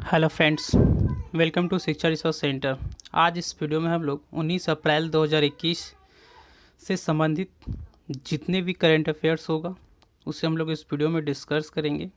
Hello friends, welcome to शिक्षा resource centre. आज इस वीडियो में हम लोग 19 अप्रैल 2021 से संबंधित जितने भी करंट अफेयर्स होगा उसे हम लोग इस वीडियो में डिस्कस करेंगे।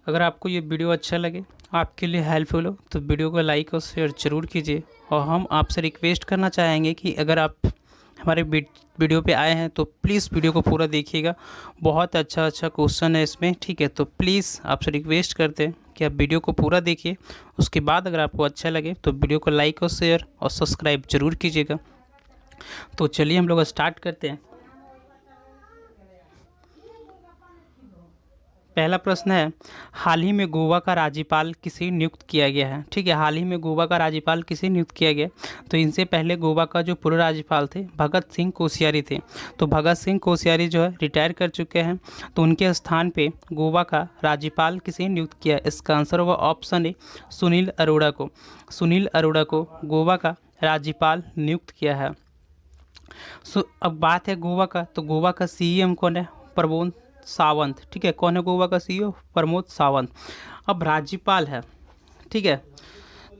अगर आपको ये वीडियो अच्छा लगे, आपके लिए हेल्पफुल हो, तो वीडियो को लाइक और शेयर ज़रूर कीजिए। और हम आपसे रिक्वेस्ट करना चाहेंगे कि अगर आप हमारे वीडियो पे आए हैं तो प्लीज़ वीडियो को पूरा देखिएगा। बहुत अच्छा क्वेश्चन है इसमें, ठीक है। तो प्लीज़ आपसे रिक्वेस्ट करते हैं कि आप वीडियो को पूरा देखिए। उसके बाद अगर आपको अच्छा लगे तो वीडियो को लाइक और शेयर और सब्सक्राइब जरूर कीजिएगा। तो चलिए हम लोग स्टार्ट करते हैं। पहला प्रश्न है, हाल ही में गोवा का राज्यपाल किसे नियुक्त किया गया है? ठीक है, हाल ही में गोवा का राज्यपाल किसे नियुक्त किया गया? तो इनसे पहले गोवा का जो पूर्व राज्यपाल थे भगत सिंह कोश्यारी थे। तो भगत सिंह कोश्यारी जो है रिटायर कर चुके हैं, तो उनके स्थान पे गोवा का राज्यपाल किसे नियुक्त किया? इसका आंसर होगा ऑप्शन ए, सुनील अरोड़ा को। सुनील अरोड़ा को गोवा का राज्यपाल नियुक्त किया है। अब बात है गोवा का, तो गोवा का सीएम कौन है? प्रमोद सावंत। ठीक है, कौन है गोवा का सीईओ? प्रमोद सावंत। अब राज्यपाल है, ठीक है।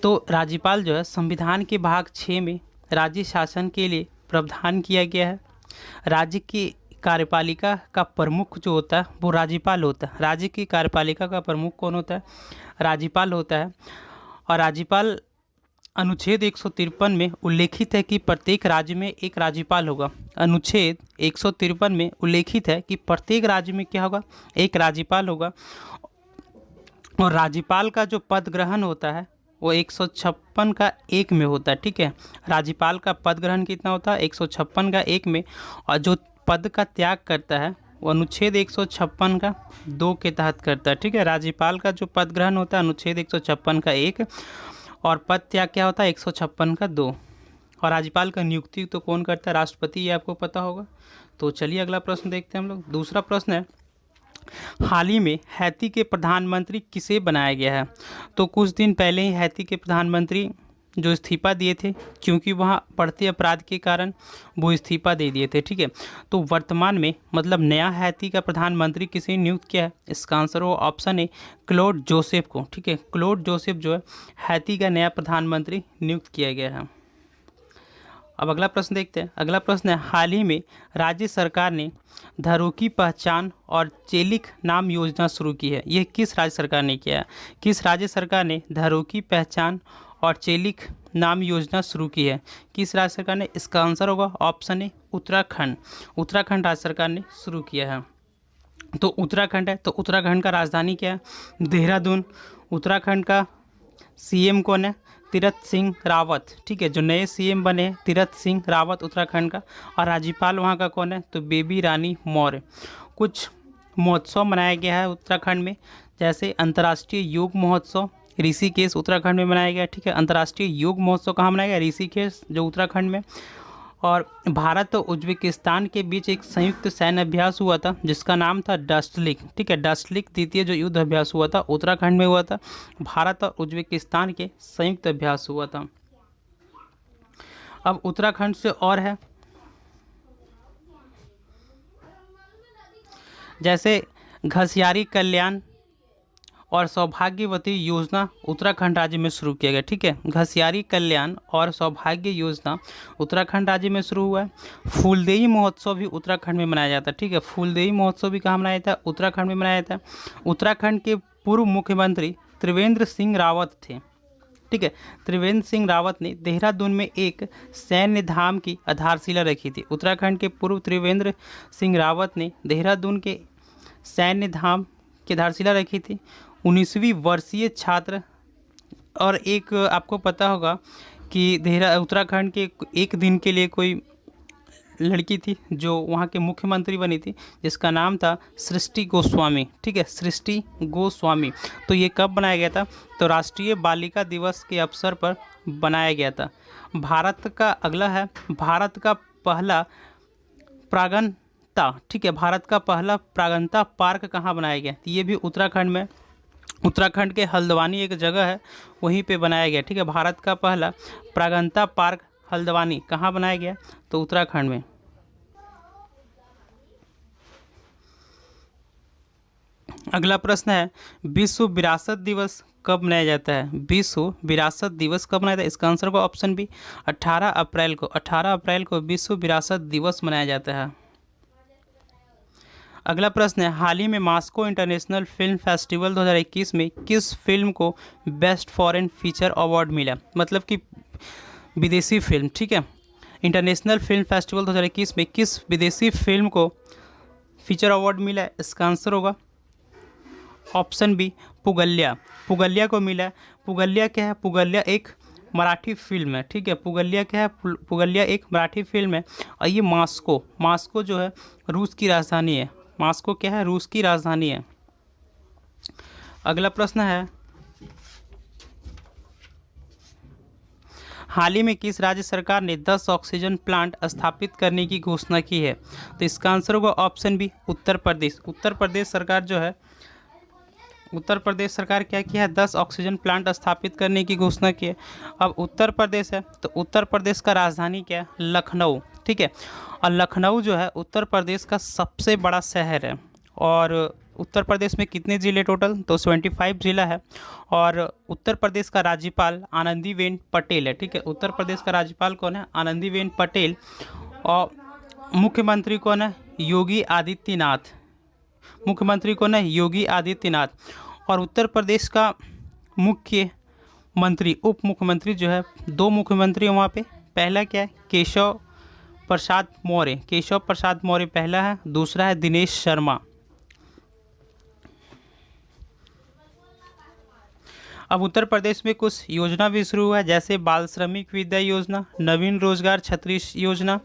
तो राज्यपाल जो है संविधान के भाग 6 में राज्य शासन के लिए प्रावधान किया गया है। राज्य की कार्यपालिका का प्रमुख जो होता है वो राज्यपाल होता है। राज्य की कार्यपालिका का प्रमुख कौन होता है? राज्यपाल होता है। और राज्यपाल अनुच्छेद 153 में उल्लेखित है कि प्रत्येक राज्य में एक राज्यपाल होगा। अनुच्छेद 153 में उल्लेखित है कि प्रत्येक राज्य में क्या होगा? एक राज्यपाल होगा। और राज्यपाल का जो पद ग्रहण होता है वो 156 का 1 में होता है। ठीक है, राज्यपाल का पद ग्रहण कितना होता है? 156 का 1 में। और जो पद का त्याग करता है वो अनुच्छेद 156 का 2 के तहत करता है। ठीक है, राज्यपाल का जो पद ग्रहण होता है अनुच्छेद 156 का 1 और पद त्याग क्या होता है? 156 का 2। और राज्यपाल का नियुक्ति तो कौन करता है? राष्ट्रपति, ये आपको पता होगा। तो चलिए अगला प्रश्न देखते हैं हम लोग। दूसरा प्रश्न है, हाल ही में हैती के प्रधानमंत्री किसे बनाया गया है? तो कुछ दिन पहले ही हैती के प्रधानमंत्री जो इस्तीफा दिए थे, क्योंकि वहाँ बढ़ते अपराध के कारण वो इस्तीफा दे दिए थे। ठीक है, तो वर्तमान में मतलब नया हैती का प्रधानमंत्री किसे नियुक्त किया है? इसका आंसर हो ऑप्शन ए, क्लॉड जोसेफ को। ठीक है, क्लॉड जोसेफ जो है हैती का नया प्रधानमंत्री नियुक्त किया गया है। अब अगला प्रश्न देखते हैं। अगला प्रश्न है, हाल ही में राज्य सरकार ने धरों की पहचान और चेलिक नाम योजना शुरू की है। यह किस राज्य सरकार ने किया है? किस राज्य सरकार ने धरों की पहचान और चेलिक नाम योजना शुरू की है? किस राज्य सरकार ने? इसका आंसर होगा ऑप्शन ए, उत्तराखंड। उत्तराखंड राज्य सरकार ने शुरू किया है। तो उत्तराखंड है, तो उत्तराखंड का राजधानी क्या है? देहरादून। उत्तराखंड का सीएम कौन है? तीरथ सिंह रावत। ठीक है, जो नए सीएम बने हैं तीरथ सिंह रावत उत्तराखंड का। और राज्यपाल वहाँ का कौन है? तो बेबी रानी मौर्य। कुछ महोत्सव मनाया गया है उत्तराखंड में, जैसे अंतर्राष्ट्रीय योग महोत्सव ऋषिकेश उत्तराखंड में मनाया गया। ठीक है, अंतर्राष्ट्रीय योग महोत्सव कहाँ मनाया गया? ऋषिकेश जो उत्तराखंड में। और भारत और उज्बेकिस्तान के बीच एक संयुक्त सैन्य अभ्यास हुआ था जिसका नाम था डस्टलिक। ठीक है, डस्टलिक द्वितीय जो युद्ध अभ्यास हुआ था उत्तराखंड में हुआ था। भारत और उज्बेकिस्तान के संयुक्त अभ्यास हुआ था। अब उत्तराखंड से और है, जैसे घसियारी कल्याण और सौभाग्यवती योजना उत्तराखंड राज्य में शुरू किया गया। ठीक है, घसियारी कल्याण और सौभाग्य योजना उत्तराखंड राज्य में शुरू हुआ है। फूलदेई महोत्सव भी उत्तराखंड में मनाया जाता है। ठीक है, फूलदेई महोत्सव भी कहाँ मनाया जाता है? उत्तराखंड में मनाया जाता है। उत्तराखंड के पूर्व मुख्यमंत्री त्रिवेंद्र सिंह रावत थे। ठीक है, त्रिवेंद्र सिंह रावत ने देहरादून में एक सैन्य धाम की आधारशिला रखी थी। उत्तराखंड के पूर्व त्रिवेंद्र सिंह रावत ने देहरादून के सैन्य धाम की आधारशिला रखी थी। 19वीं वर्षीय छात्र, और एक आपको पता होगा कि उत्तराखंड के एक दिन के लिए कोई लड़की थी जो वहाँ के मुख्यमंत्री बनी थी, जिसका नाम था सृष्टि गोस्वामी। ठीक है, सृष्टि गोस्वामी। तो ये कब बनाया गया था? तो राष्ट्रीय बालिका दिवस के अवसर पर बनाया गया था। भारत का अगला है, भारत का पहला प्रागणता। ठीक है, भारत का पहला प्रागणता पार्क कहाँ बनाया गया? तो ये भी उत्तराखंड में, उत्तराखंड के हल्द्वानी एक जगह है वहीं पे बनाया गया। ठीक है, भारत का पहला प्रागणता पार्क हल्द्वानी कहाँ बनाया गया? तो उत्तराखंड में। अगला प्रश्न है, विश्व विरासत दिवस कब मनाया जाता है? विश्व विरासत दिवस कब मनाया जाता है? इसका आंसर होगा ऑप्शन बी 18 अप्रैल को। 18 अप्रैल को विश्व विरासत दिवस मनाया जाता है। अगला प्रश्न है, हाल ही में मास्को इंटरनेशनल फिल्म फेस्टिवल 2021 में किस फिल्म को बेस्ट फॉरेन फीचर अवार्ड मिला? मतलब कि विदेशी फिल्म, ठीक है। इंटरनेशनल फिल्म फेस्टिवल 2021 में किस विदेशी फिल्म को फीचर अवार्ड मिला है? इसका आंसर होगा ऑप्शन बी पुगल्या। पुगल्या को मिला है। पुगल्या क्या है? पुगल्या एक मराठी फिल्म है, ठीक है। पुगल्या क्या है? पुगल्या एक मराठी फिल्म है और ये मास्को जो है रूस की राजधानी है। मास्को क्या है? रूस की राजधानी है। अगला प्रश्न है, हाल ही में किस राज्य सरकार ने 10 ऑक्सीजन प्लांट स्थापित करने की घोषणा की है? तो इसका आंसर होगा ऑप्शन बी उत्तर प्रदेश। उत्तर प्रदेश सरकार जो है, उत्तर प्रदेश सरकार क्या किया है? 10 ऑक्सीजन प्लांट स्थापित करने की घोषणा की है। अब उत्तर प्रदेश है तो उत्तर प्रदेश का राजधानी क्या है? लखनऊ, ठीक है। और लखनऊ जो है उत्तर प्रदेश का सबसे बड़ा शहर है। और उत्तर प्रदेश में कितने ज़िले टोटल? तो 75 ज़िला है। और उत्तर प्रदेश का राज्यपाल आनंदीबेन पटेल है, ठीक है। उत्तर प्रदेश का राज्यपाल कौन है? आनंदीबेन पटेल। और मुख्यमंत्री कौन है? योगी आदित्यनाथ। मुख्यमंत्री कौन है? योगी आदित्यनाथ। और उत्तर प्रदेश का मुख्य मंत्री, उप मुख्यमंत्री जो है, 2 मुख्यमंत्री वहाँ पे। पहला क्या है? केशव प्रसाद मौर्य। केशव प्रसाद मौर्य पहला है, दूसरा है दिनेश शर्मा। अब उत्तर प्रदेश में कुछ योजना भी शुरू हुआ है, जैसे बाल श्रमिक विद्या योजना, नवीन रोजगार छतरी योजना,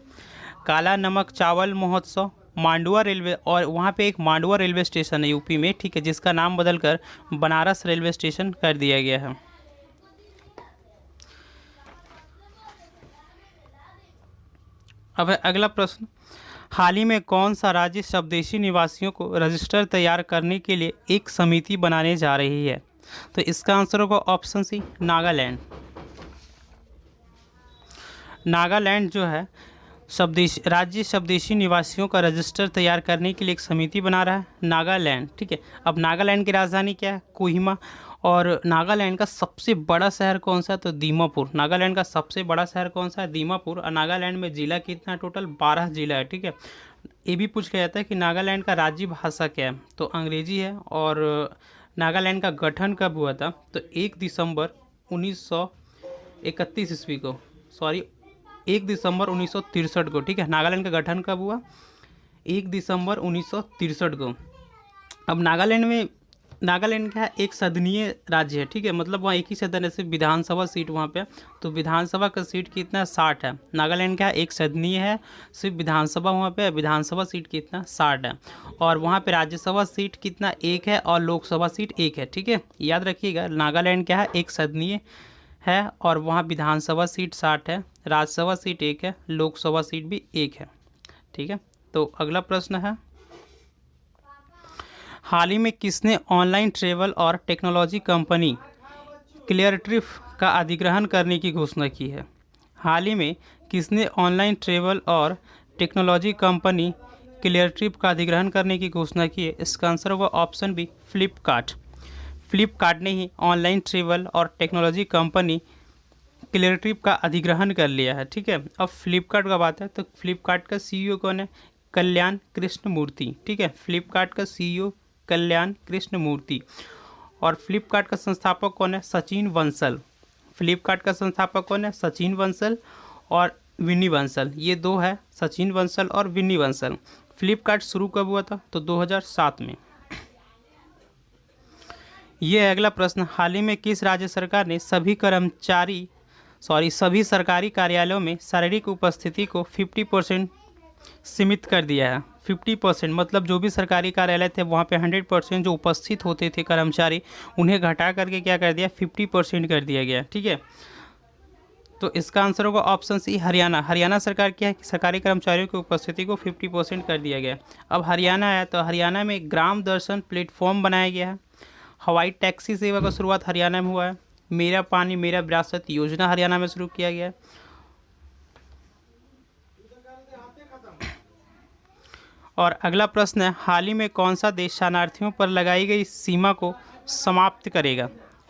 काला नमक चावल महोत्सव, मांडुआ रेलवे। और वहाँ पे एक मांडुआ रेलवे स्टेशन है यूपी में, ठीक है, जिसका नाम बदलकर बनारस रेलवे स्टेशन कर दिया गया है। अब अगला प्रश्न, हाल ही में कौन सा राज्य स्वदेशी निवासियों को रजिस्टर तैयार करने के लिए एक समिति बनाने जा रही है? तो इसका आंसर होगा ऑप्शन सी नागालैंड। नागालैंड जो है राज्य स्वदेशी निवासियों का रजिस्टर तैयार करने के लिए एक समिति बना रहा है, नागालैंड, ठीक है। अब नागालैंड की राजधानी क्या है? कोहिमा। और नागालैंड का सबसे बड़ा शहर कौन सा है? तो दीमापुर। नागालैंड का सबसे बड़ा शहर कौन सा है? दीमापुर। और नागालैंड में जिला कितना? टोटल 12 जिला है, ठीक है। ये भी पूछ लिया जाता है कि नागालैंड का राज्य भाषा क्या है? तो अंग्रेजी है। और नागालैंड का गठन कब हुआ था? तो 1 दिसंबर 1931 ईस्वी को, 1 दिसंबर 1963 को, ठीक है। नागालैंड का गठन कब हुआ? 1 दिसंबर 1963 को। अब नागालैंड का एक सदनीय राज्य है, ठीक है। मतलब वहाँ एक ही सदन है, सिर्फ विधानसभा सीट वहाँ पे। तो विधानसभा का सीट कितना? 60 है। नागालैंड का एक सदनीय है, सिर्फ विधानसभा वहाँ पे, विधानसभा सीट कितना? 60 है। और वहाँ पे राज्यसभा सीट कितना? 1 है। और लोकसभा सीट 1 है, ठीक है। याद रखिएगा, नागालैंड क्या है? एक सदनीय है और वहाँ विधानसभा सीट 60 है, राज्यसभा सीट 1 है, लोकसभा सीट भी 1 है, ठीक है। तो अगला प्रश्न है, हाल ही में किसने ऑनलाइन ट्रेवल और टेक्नोलॉजी कंपनी क्लियरट्रिप का अधिग्रहण करने की घोषणा की है? हाल ही में किसने ऑनलाइन ट्रेवल और टेक्नोलॉजी कंपनी क्लियरट्रिप का अधिग्रहण करने की घोषणा की है? इसका आंसर होगा ऑप्शन बी फ्लिपकार्ट। फ्लिपकार्ट ने ही ऑनलाइन ट्रेवल और टेक्नोलॉजी कंपनी क्लियरट्रिप का अधिग्रहण कर लिया है, ठीक है। अब फ्लिपकार्ट का बात है तो फ्लिपकार्ट का सीईओ कौन है? कल्याण कृष्णमूर्ति, ठीक है। फ्लिपकार्ट का सीईओ कल्याण कृष्णमूर्ति। और फ्लिपकार्ट का संस्थापक कौन है? सचिन बंसल। फ्लिपकार्ट का संस्थापक कौन है? सचिन बंसल और विन्नी बंसल, ये 2 है, सचिन बंसल और विन्नी बंसल। फ्लिपकार्ट शुरू कब हुआ था? तो 2007 में। ये है अगला प्रश्न, हाल ही में किस राज्य सरकार ने सभी सरकारी कार्यालयों में शारीरिक उपस्थिति को 50% सीमित कर दिया है? 50% मतलब जो भी सरकारी कार्यालय थे वहाँ पे 100% जो उपस्थित होते थे कर्मचारी, उन्हें घटा करके क्या कर दिया? 50% कर दिया गया, ठीक है। तो इसका आंसर होगा ऑप्शन सी हरियाणा। हरियाणा सरकार क्या है कि सरकारी कर्मचारियों की उपस्थिति को 50% कर दिया गया। अब हरियाणा है तो हरियाणा में ग्राम दर्शन प्लेटफॉर्म बनाया गया है। हवाई टैक्सी सेवा का शुरुआत हरियाणा में हुआ है। मेरा पानी मेरा विरासत योजना हरियाणा में शुरू किया गया है। और अगला प्रश्न है, हाल ही में कौन सा देश शरणार्थियों पर लगाई गई सीमा को समाप्त करेगा?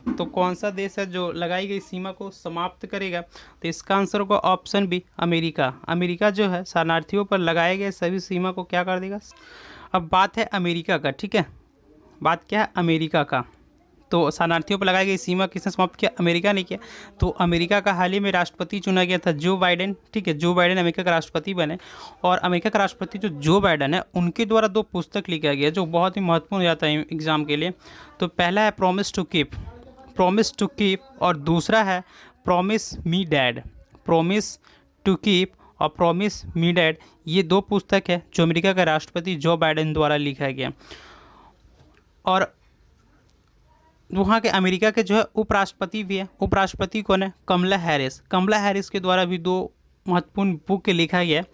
तो कौन सा देश है जो लगाई गई सीमा को समाप्त करेगा? तो इसका आंसर होगा ऑप्शन बी, अमेरिका। अमेरिका जो है शरणार्थियों पर लगाए गए सभी सीमा को क्या कर देगा? अब बात है अमेरिका का, ठीक है, बात क्या है अमेरिका का। तो शरणार्थियों पर लगाई गई सीमा किसने समाप्त किया? अमेरिका ने किया। तो अमेरिका का हाल ही में राष्ट्रपति चुना गया था जो बाइडेन, ठीक है, जो बाइडेन अमेरिका का राष्ट्रपति बने। और अमेरिका का राष्ट्रपति जो बाइडेन है उनके द्वारा 2 पुस्तक लिखा गया जो बहुत ही महत्वपूर्ण हो जाता है एग्जाम के लिए। तो पहला है promise to keep, promise to keep, और दूसरा है promise me dad. Promise to keep और प्रॉमिस मी डैड, ये 2 पुस्तक है जो अमेरिका का राष्ट्रपति जो बाइडेन द्वारा लिखा गया। और वहाँ के अमेरिका के जो है उपराष्ट्रपति भी है। उपराष्ट्रपति कौन है? कमला हैरिस। कमला हैरिस के द्वारा भी 2 महत्वपूर्ण बुक लिखा गया है।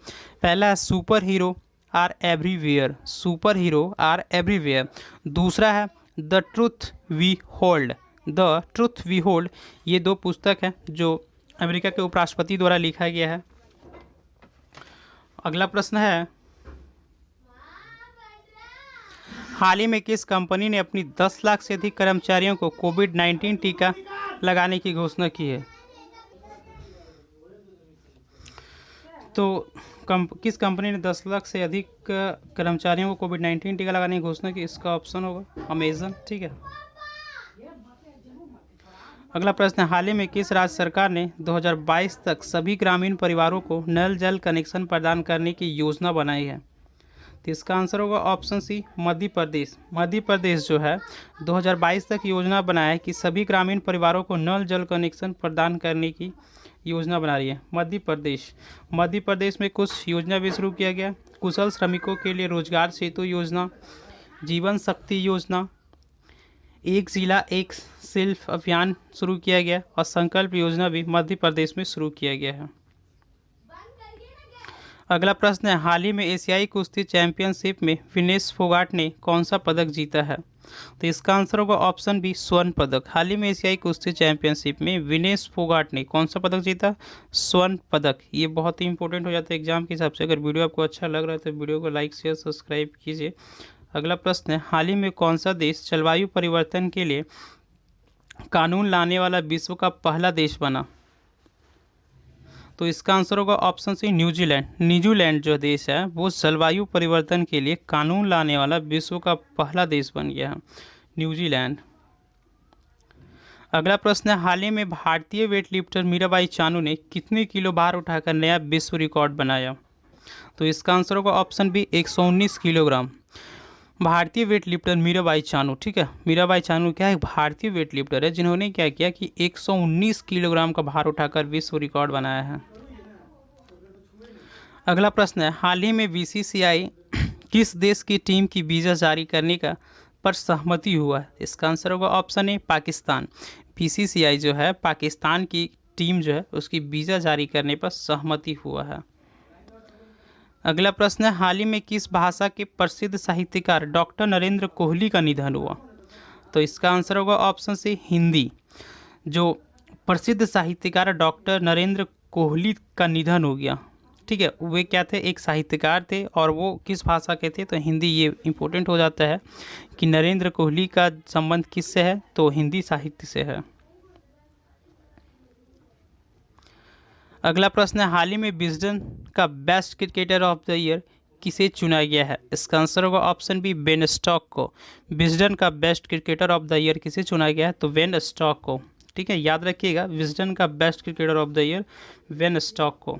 पहला है super hero are everywhere, super hero are everywhere. दूसरा है the truth we hold, the truth we hold. ये 2 पुस्तक है जो अमेरिका के उपराष्ट्रपति द्वारा लिखा गया है। अगला प्रश्न है, हाल ही में किस कंपनी ने अपनी 10 लाख से अधिक कर्मचारियों को कोविड-19 टीका लगाने की घोषणा की है? तो किस कंपनी ने 10 लाख से अधिक कर्मचारियों को कोविड-19 टीका लगाने की घोषणा की? इसका ऑप्शन होगा अमेजन, ठीक है। अगला प्रश्न है, हाल ही में किस राज्य सरकार ने 2022 तक सभी ग्रामीण परिवारों को नल जल कनेक्शन प्रदान करने की योजना बनाई है? तो इसका आंसर होगा ऑप्शन सी, मध्य प्रदेश। मध्य प्रदेश जो है 2022 तक योजना बनाया है कि सभी ग्रामीण परिवारों को नल जल कनेक्शन प्रदान करने की योजना बना रही है मध्य प्रदेश। मध्य प्रदेश में कुछ योजना भी शुरू किया गया, कुशल श्रमिकों के लिए रोजगार सेतु योजना, जीवन शक्ति योजना, एक जिला एक शिल्प अभियान शुरू किया गया, और संकल्प योजना भी मध्य प्रदेश में शुरू किया गया है। अगला प्रश्न है, हाल ही में एशियाई कुश्ती चैंपियनशिप में विनेश फोगाट ने कौन सा पदक जीता है? तो इसका आंसर होगा ऑप्शन बी, स्वर्ण पदक। हाल ही में एशियाई कुश्ती चैंपियनशिप में विनेश फोगाट ने कौन सा पदक जीता? स्वर्ण पदक। ये बहुत ही इंपॉर्टेंट हो जाता है एग्जाम के हिसाब से। अगर वीडियो आपको अच्छा लग रहा है तो वीडियो को लाइक शेयर सब्सक्राइब कीजिए। अगला प्रश्न है, हाल ही में कौन सा देश जलवायु परिवर्तन के लिए कानून लाने वाला विश्व का पहला देश बना? तो इसका आंसर होगा ऑप्शन सी, न्यूजीलैंड। न्यूजीलैंड जो देश है वो जलवायु परिवर्तन के लिए कानून लाने वाला विश्व का पहला देश बन गया है, न्यूजीलैंड। अगला प्रश्न है, हाल ही में भारतीय वेटलिफ्टर मीराबाई चानू ने कितने किलो भार उठाकर नया विश्व रिकॉर्ड बनाया? तो इसका आंसर होगा ऑप्शन बी, 119 किलोग्राम। भारतीय वेटलिफ्टर मीराबाई चानू, ठीक है, मीराबाई चानू क्या है? भारतीय वेटलिफ्टर है जिन्होंने क्या किया कि 119 किलोग्राम का भार उठाकर विश्व रिकॉर्ड बनाया है। अगला प्रश्न है, हाल ही में बीसीसीआई किस देश की टीम की वीज़ा जारी करने का पर सहमति हुआ है? इसका आंसर होगा ऑप्शन ए, पाकिस्तान। बीसीसीआई जो है पाकिस्तान की टीम जो है उसकी वीज़ा जारी करने पर सहमति हुआ है। अगला प्रश्न है, हाल ही में किस भाषा के प्रसिद्ध साहित्यकार डॉक्टर नरेंद्र कोहली का निधन हुआ? तो इसका आंसर होगा ऑप्शन सी, हिंदी। जो प्रसिद्ध साहित्यकार डॉक्टर नरेंद्र कोहली का निधन हो गया, ठीक है, वे क्या थे? एक साहित्यकार थे, और वो किस भाषा के थे? तो हिंदी। ये इम्पोर्टेंट हो जाता है कि नरेंद्र कोहली का संबंध किससे है? तो हिंदी साहित्य से है। अगला प्रश्न है, हाल ही में विजडन का best cricketer of the year किसे चुना गया है? इसका आंसर होगा ऑप्शन बी, बेन स्टोक्स को। विजडन का best cricketer of the year किसे चुना गया है? तो बेन स्टोक्स को, ठीक है, याद रखिएगा, विजडन का best cricketer of the year Ben Stokes को।